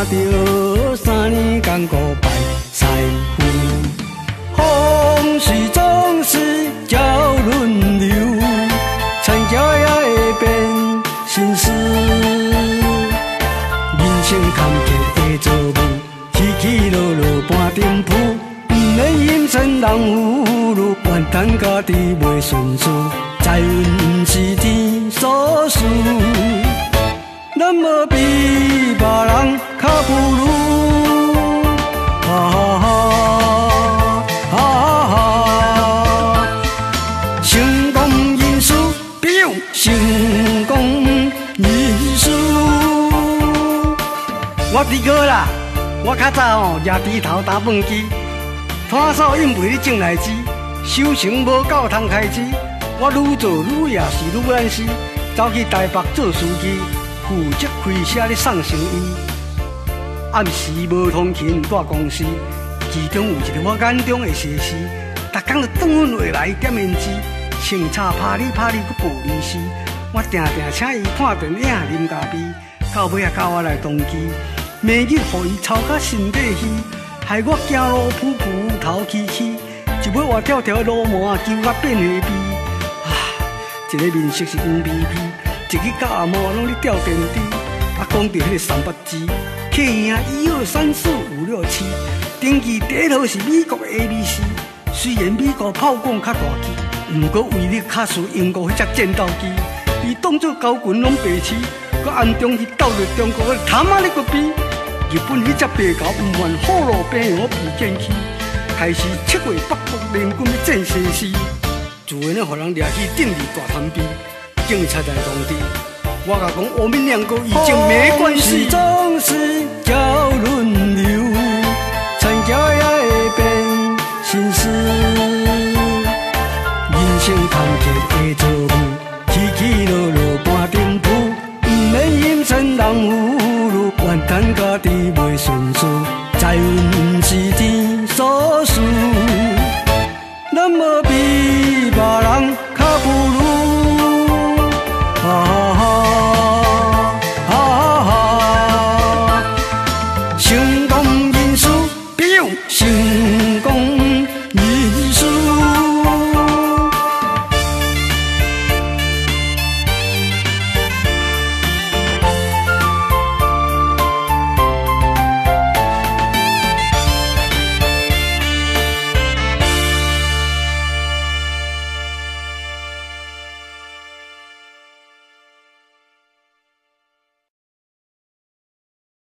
着3年艰苦拜师傅，风水总是叫轮流，参加也会变心事。人生坎坷会做舞，起起落落半点谱，不免阴沉人有路，怨叹家己袂顺遂，财运不是天所赐。咱无比别人较不如，成功人士比如成功人士。我伫哥啦，我较早举猪头打饭机，摊手因为你种来煮，收成无够通开支，我愈做愈也是愈难死，走去台北做司机。负责开车咧送生意，暗时无通勤大公司，其中有一个我眼中的西施，逐工就转阮回来点胭脂，清茶拍你搁无利息。我定定请伊看电影啉咖啡，到尾也教我来当机，每日互伊操甲身体虚，害我行路噗噗头起起，一尾活跳跳路麻揪甲变黑皮。一个面色是黄皮皮。一日到暗晡拢咧吊电池，讲到迄个三八字，K 兄1、2、3、4、5、6、7，登记第一套是美国的 ABC。虽然美国炮管较大机，毋过威力较输英国迄只战斗机。伊当作交军拢白痴，佮暗中去斗着中国的他妈咧个逼。日本迄只白狗毋愿好路病我皮剑去，开始7月北部联军要战西施，自然咧互人掠去顶住大滩边。警察来通知，我甲讲我们两个已经没关系。总是叫轮流，参加也会变心事。人生坎坷会做舞，起起落落半点谱，不免阴沉人有路，怨叹家己袂顺遂，财运不是天所赐。咱无比别人较不如。成